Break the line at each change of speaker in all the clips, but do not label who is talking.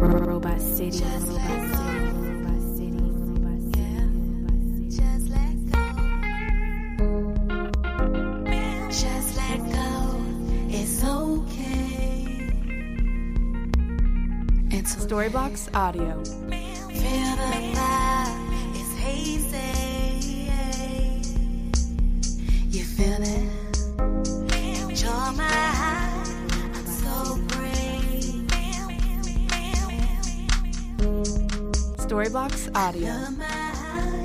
Robot City. Storybox Audio.
Feel the vibe, it's hazy. You feel it? You're my high, I'm so brave.
Storybox Audio.
You're my high,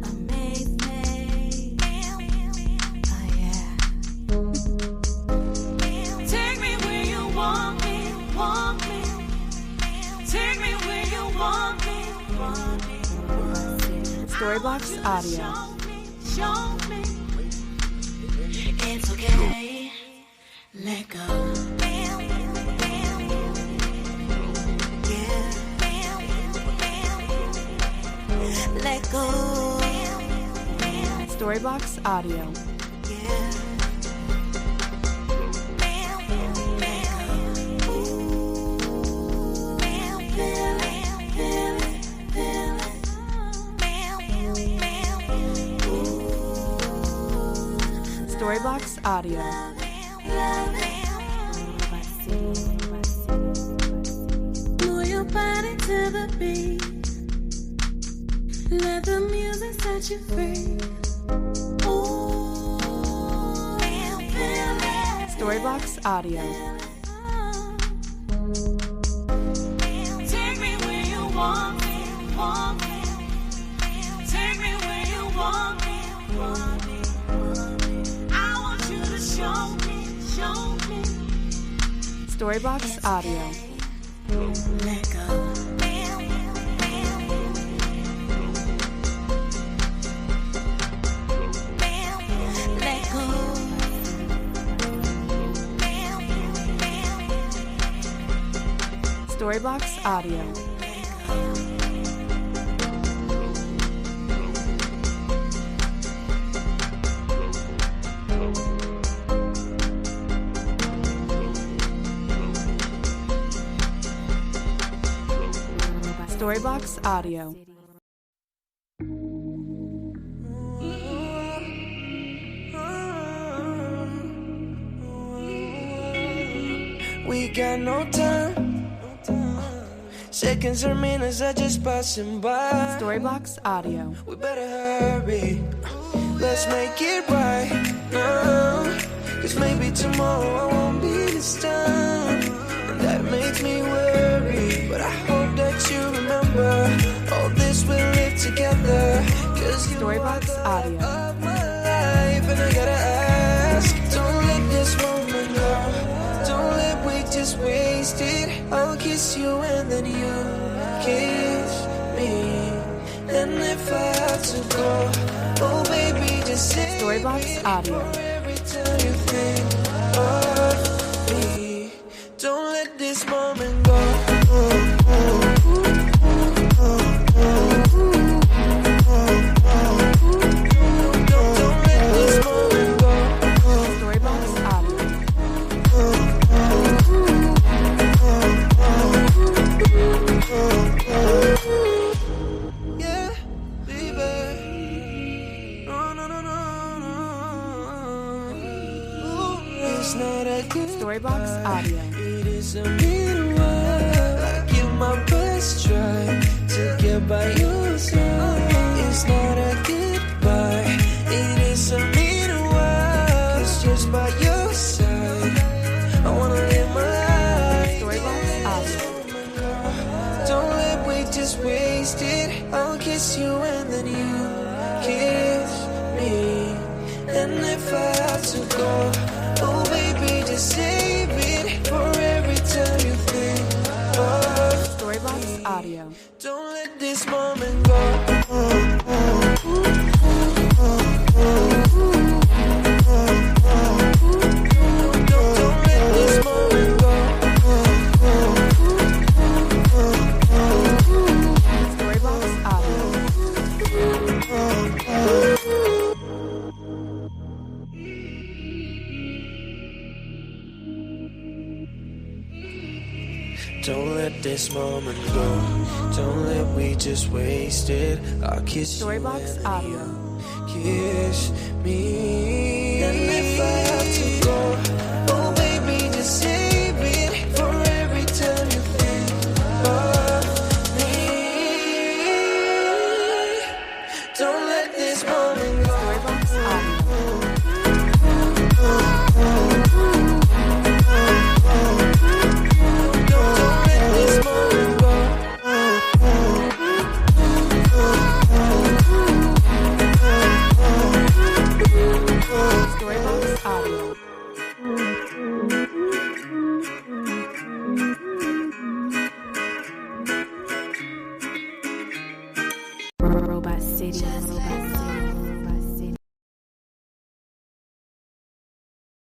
amaze me. Oh yeah. Take me where you want me, want me. Take me where you want me, want me.
Storybox Audio.
Show me. It's okay. Let go. Yeah. Let go.
Storybox Audio.
Yeah.
Storybox Audio.
Move your body to the beat. Let the music set you free. Ooh, feel it.
Storybox Audio.
Take me where you want me, want me. Take me where you want me, want me. I want you to show me, show me.
Storybox Audio.
Let go. Let go.
Storybox Audio. Storybox Audio.
We got no time. Seconds or minutes are just passing by.
Storybox Audio.
We better hurry. Let's make it right now. Cause maybe tomorrow I won't be this time. And that makes me worry. But I hope that you remember all this we'll live together. Cause you
Storybox
are the
Audio.
love of my life. And I gotta ask, don't let this moment go. Don't let wait just waste it. I'll kiss you and then you kiss me. And if I have to go, oh baby, just say
Storybox Audio.
every time you think of me. Don't let this moment go. Don't let this moment go.
Storybox Audio.
Yeah, baby. No, no, no, no, no. Ooh, it's not a good
Storybox Audio.
It is a meanwhile. I give my best try to get by your side. It's not a goodbye. It is a meanwhile. It's just by your side. I wanna live my life.
Storybox Audio.
Don't let wait just waste it. I'll kiss you and then you kiss me. And if I have to go, oh baby, just save it for every time you think of
Storybox
me.
Audio.
Don't let this moment go. Don't let this moment go.
Storybox Audio.
Don't let this this moment go. Don't let me just waste it. I'll kiss you
Storybox Audio.
kiss me. And if I have to go,